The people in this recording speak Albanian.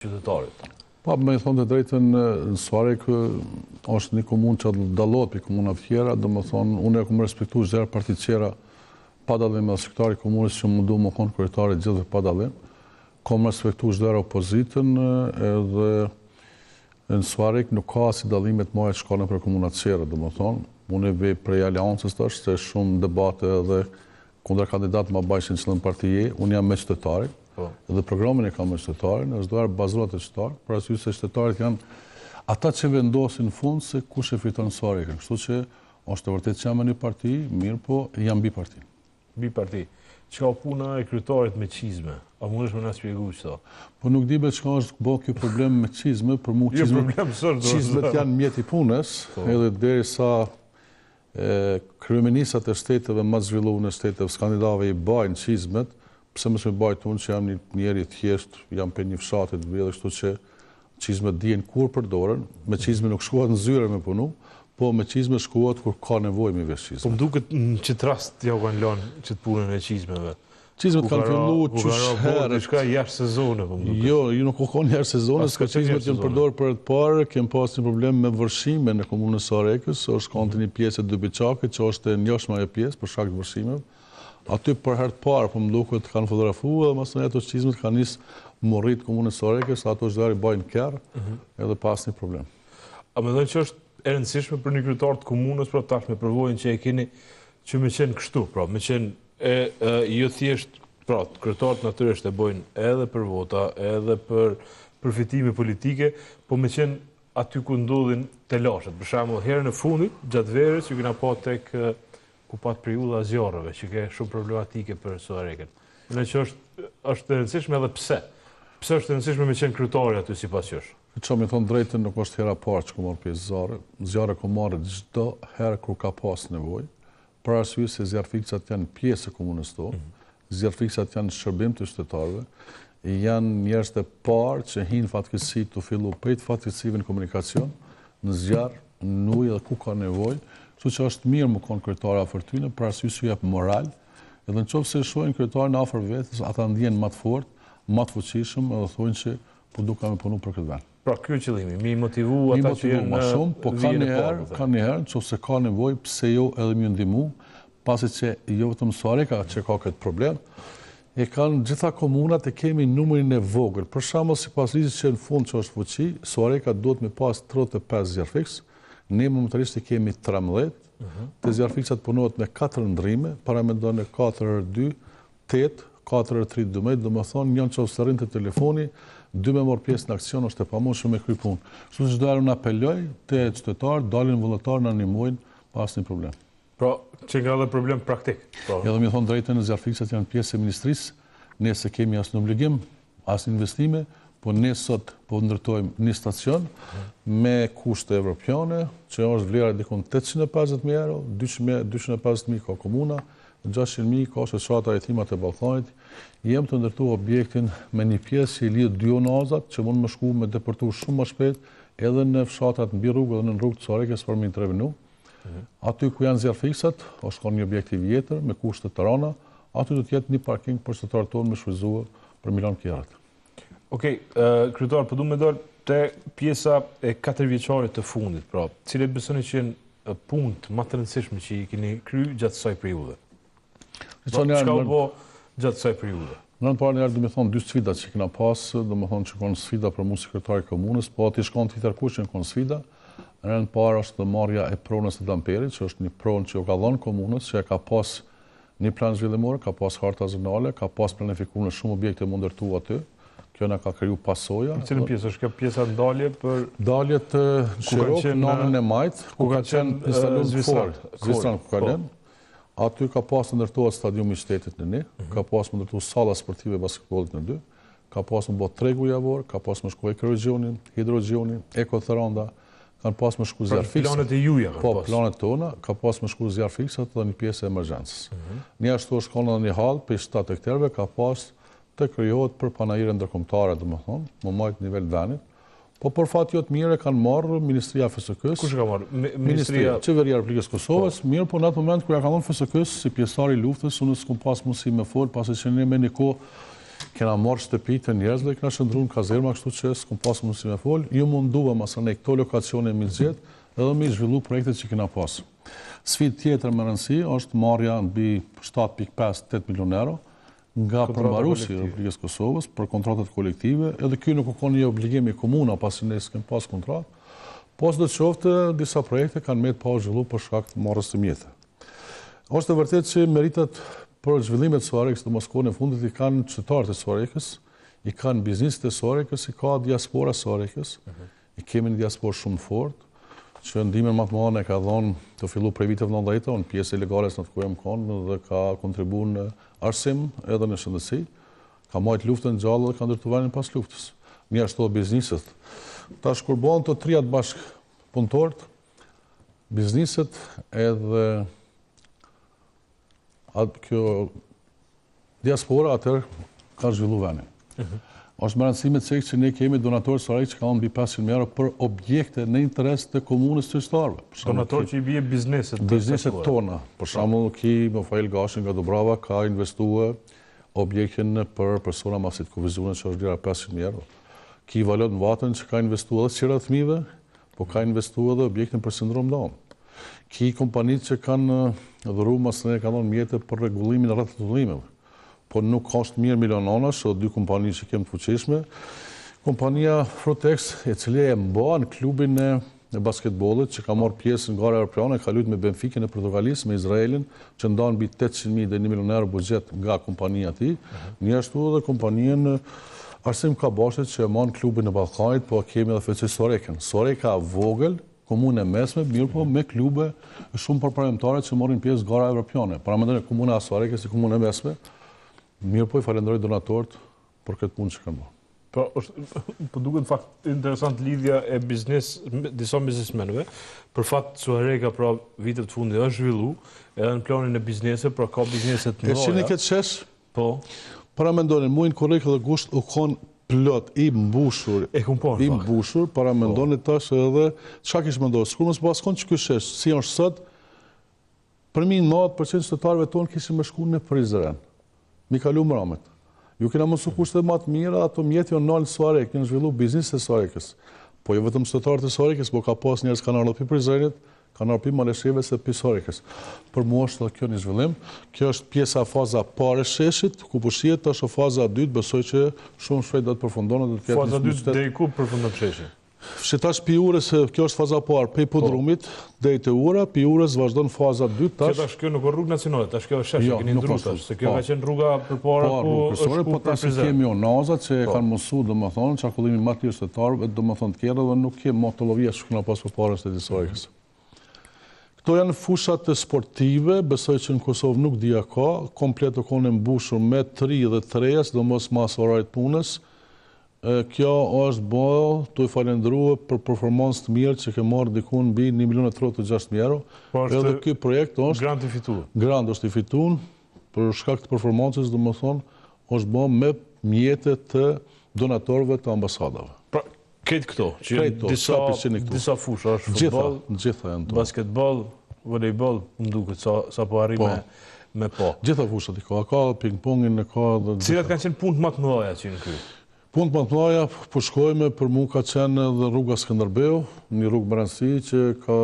qytetarit? Pa, me thonë të drejtën, Suarek është një komunë që dallohet për komunat tjera, dhe me thonë, unë e këmë respektu çdo partitë tjera pa dallim, edhe sektari i komunës që mundu më konë kryetari gjithë pa dallim. Kom respektu çdo opozitën, edhe në Suarek nuk ka si dallimet moja që shkone për komunat tjera, dhe me thonë, unë e vej prej aliancës të është, se shumë debate edhe kundër kandidat më bajshin qëllën partije, unë jam me qytetarit, edhe programin e kam me qytetarin, është doar bazurat e qytetar, për arsye se qytetarit janë ata që vendosin në fund se kush e fiton Suarekën. Kështu që është vërtet që jam me një parti, mirë po jam bi parti. Bi parti. Çka puna e kryetarit me çizme? A mundesh më na shpjegoj çto? Po nuk di be çka është bë ky problem me çizme, për mua çizmet janë mjet i punës, edhe derisa kryeministrat e shteteve më të zhvilluar në shteteve skandinave i bajnë çizmet, pse mos e bajt unë që jam një njeri thjesht, jam për një fshati të vjedhur, kështu që çizmet dihen kur përdoren, me çizme nuk shkohet në zyre me punu, po me çizme shkohet kur ka nevojë me vesh çizme. Po më duket në çet rast ja u kanë lënë çet punën e çizmeve. Çizmet kanë filluar çushherë, diçka jashtë sezone, po më duket. Jo, nuk u kanë jashtë sezone, s'ka çizmet që përdor për të parë, kem pas një problem me vërshime në komunën e Suarekës, është kanë një pjesë e Dybiçakit që është e njohshme ajo pjesë për shkak të vërshimeve. Aty për herë të parë, po më duket kanë fotografuar dhe masë ato çizmet kanë nisë morrit komunën e Suarekës, ato çdo i bajnë kerr, edhe pas një problem. A mendon që është e rëndësishme për një kryetar të komunës, pra tash me përvojën që e keni që me qenë kështu, pra me qenë jo thjesht, pra kryetarët natyrisht e bojnë edhe për vota, edhe për përfitime politike, po me qenë aty ku ndodhin telashet. Për shembull, herën e fundit, gjatë verës, ju kena pa tek ku pat periudha zjarreve, që ke shumë problematike për Suarekën. Në që është e rëndësishme edhe pse? Pse është e rëndësishme me qenë kryetari aty sipas jush? Që me thonë drejtën, nuk është hera parë që ku marrë pjesë zjarre. Zjarre ku marrë çdo herë kur ka pas nevojë, për arsye se zjarrfikçat janë pjesë e komunës tonë, zjarrfikçat janë shërbim të qytetarëve, janë njerëz të parë që hinë fatkeqësi të fillu prej fatkeqësive në komunikacion, në zjarr, në ujë dhe ku ka nevojë. Kështu që është mirë më konë kryetari afër tyre, për arsye se jep moral, edhe nëse shohin kryetarin afër vetes, ata ndjehen më të fortë, më të fuqishëm, edhe thonë që po duka me punu për këtë vend. Pra ky qëllimi, mi motivu ata që janë më shumë, po ka një herë, nëse ka nevojë, pse jo edhe më ndihmu, pasi që jo vetëm Suareka që ka këtë problem, e kanë gjitha komunat e kemi numrin e vogël. Për shembull, sipas ligjit që në fund që është fuqi, Suareka duhet me pas 35 zjarrfiks. Ne momentarisht kemi 13, të zjarrfikçat punohet me 4 ndrime, para me do në 4-2, 8, 4-3, 12, dhe më thonë njën që ose rrinë të telefoni, 2 me morë pjesë në aksion, është e pamundur me kry punë. Kështu që do unë apeloj të qytetarë, dalin vullnetarë në animojnë pas një problem. Pra, që nga dhe problem praktik? Edhe mi thonë drejtën e zjarrfikçat janë pjesë e ministrisë, ne se kemi asë në obligim, asë investime, po ne sot po ndërtojmë një stacion me kushte evropiane, që është vlera dikon 850.000 euro, 250.000 ka komuna, 600.000 ka shoqata e Hetimat e Ballkanit. Jem të ndërtu objektin me një pjesë që i lidh dy onazat, që mund më shku me depërtu shumë më shpejt, edhe në fshatat mbi rrugë dhe në rrugë të Suarekës për me intervenu. Aty ku janë zjarrfikçat, është ka një objektiv tjetër me kushte të rënda, aty do të jetë një parking për qytetarët tonë me shfrytzuar për milion kjerat. Okej, kryetar, po du me dorë te pjesa e 4 vjeçarit të fundit, pra, cilat besoni që janë punët më të rëndësishme që i keni kryer gjatë kësaj periudhe? Çka u bë gjatë kësaj periudhe? Në parë njerë, do me thonë, dy sfida që kena pasë, do me thonë që konë sfida për mu sekretari komunës, po ati shkon të tërkush që në konë sfida. Në parë është marrja e pronës të damperit, që është një pronë që u ka dhënë komunës, që e ka pas një plan zhvillimor, ka pas harta zonale, ka pas planifikuar në shumë objekte më ndërtu aty. Kjo na ka kriju pasoja. Në cilën pjesë është kjo pjesa ndalje për dalje të Shirok, nënën e Majt, ku ka qenë instaluar Zvistran ku ka lënë. Aty ka pas ndërtohet stadiumi i shtetit në 1, ka pas ndërtuar salla sportive e basketbollit në 2, ka pas më bë tregu javor, ka pas më shkuar ekorregjioni, hidrogjioni, ekotheranda, kanë pas më shku zjarrfiksa. Planet e juja kanë pas. Po, planet tona, ka pas më shku zjarrfiksat dhe një pjesë e emergjencës. Një ashtu është kanë një hall për 7 hektarëve, ka pas të krijohet për panajire ndërkombëtare, domethënë, më majt nivel venit. Po për fat jo të mire kanë marrë Ministria e FSK-s. Kush ka marrë? Ministria Qeveria e Republikës Kosovës. Mirë, po në atë moment kur ja ka dhënë FSK-s si pjesëtar i luftës, unë s'kam pas mundësi me fol, pasi që ne me një kohë kena marrë shtëpi të njerëzve, kena shëndruar në kazerma, kështu që s'kom pas mundësi me fol. Ju munduam masanej këto lokacione mi zgjedh, edhe mi zhvillu projektet që kena pas. Sfidë tjetër më rëndësi është marrja mbi 7.5-8 milion euro nga përmbaruesi i Republikës Kosovës për kontratat kolektive, edhe ky nuk ka një obligim i komuna pasi ne s'kem pas kontratë, po s'do të qoftë disa projekte kanë me të pa zhvillu për shkak të marrjes së mjeteve. Është e vërtetë që meritat për zhvillimet e Soarekës të Moskës në fundit i kanë qytetarët e Soarekës, i kanë bizneset e Soarekës, i ka diaspora Soarekës, i kemi një diasporë shumë fort, që ndihmën më të madhe ka dhënë të fillu prej viteve 90, në pjesë ilegale në të ku jam kanë dhe ka kontribuar në arsim edhe në shëndetësi, ka marrë luftën gjallë dhe ka ndërtuar vendin pas luftës. Një ashtu bizneset. Tash kur bëhen të trijat bashk punëtorët, bizneset edhe kjo diaspora atëherë ka zhvilluar vendin. Është më rëndësishme të thekë që ne kemi donatorë Soarekë që kanë mbi 500.000 euro për objekte në interes të komunës qytetarëve. Donatorë që i bie bizneset tona. Për shembull, Mofail Gashi nga Dubrava ka investuar objektin për persona masit kuvizionit që është lira 500.000 euro. Ki Valot në Vatën që ka investuar edhe qira të fëmijëve, po ka investuar edhe objektin për sindrom Down. Ki kompanitë që kanë dhuruar masë kanë dhënë mjete për rregullimin e rrethullimeve. Po nuk është mirë miliononash, o dy kompani që kemë të fuqishme. Kompania Frotex, e cila e mban klubin e basketbollit, që ka marrë pjesë në gara europiane, ka luajtur me Benficën e Portokalis, me Izraelin, që ndan mbi 800.000 dhe 1 milion euro buxhet nga kompania e tij. Një ashtu edhe kompaninë Arsim Kabashit që e mban klubin e Ballkanit, po kemi edhe FC Soarekën. Soareka vogël, komunë e mesme, mirë po me klube shumë përparëmtare që marrin pjesë gara europiane. Paramendojmë komuna e Soarekës si komunë e mesme. Mirë po i falenderoj donatorët për këtë punë që kanë bërë. Po duket fakt interesant lidhja e disa biznesmenëve, për fakt Soareka pra vitet të fundit është zhvillu, edhe në planin e biznese, pra ka biznese të mëdha. E shihni këtë shesh? Po. Paramendoni muin korrekt dhe gusht u kon plot i mbushur. E kum po. I mbushur, paramendoni tash edhe çka kish menduar. Sikur mos pas kon ky shesh, si është sot, për mi 90% qytetarëve tonë kishin më shkuar në Prizren. Mi kalu mramet. Ju kena mësu kushtet më të mira, ato mjeti janë nalë Soarekë, kanë zhvillu biznesin e Soarekës. Po jo vetëm qytetarët e Soarekës, po ka pas njerëz kanë ardhur pi Prizrenit, kanë ardhur pi Malesheve se pi Soarekës. Për mua është kjo një zhvillim. Kjo është pjesa faza parë e sheshit, ku po shihet tash faza e dytë, besoj që shumë shpejt do të përfundon dhe të ketë faza 2 deri ku përfundon sheshi. Shitash pi urës, kjo është faza parë, pe hipodromit deri te ura, pi urës vazhdon faza 2 tash. Kjo tash kjo nuk është rrugë nacionale, tash kjo është shesh, keni ndruar tash, se kjo ka qenë rruga përpara ku është po tash kemi onazat që kanë mësuar domethënë çarkullimin më të lirë qytetarëve, domethënë të tjerë dhe nuk kemi motollovia që kena pas përpara shtetit Soarekës. Këto janë fushat sportive, besoj që në Kosovë nuk dia ka, komplet u kanë mbushur me 3 dhe 3, sidomos mas orarit punës. Kjo është bërë të i falendruar për performancë të mirë që ke marrë dikun mbi 1.36.000 euro. Edhe ky projekt është grant i fituar. Grant është i fituar për shkak të performancës, domethënë, është bërë me mjete të donatorëve të ambasadave. Pra, këtë këto, që disa fusha është futboll, gjitha janë to. Basketbol, volejbol, më duket sa po arrim me po. Gjitha fushat i ka ping-pongin, ka dhe cilat kanë qenë punë më të mëdha që në ky? Punë më të mëdha po shkojmë, për mua ka qenë edhe rruga Skënderbeu, një rrugë më rëndësishme që ka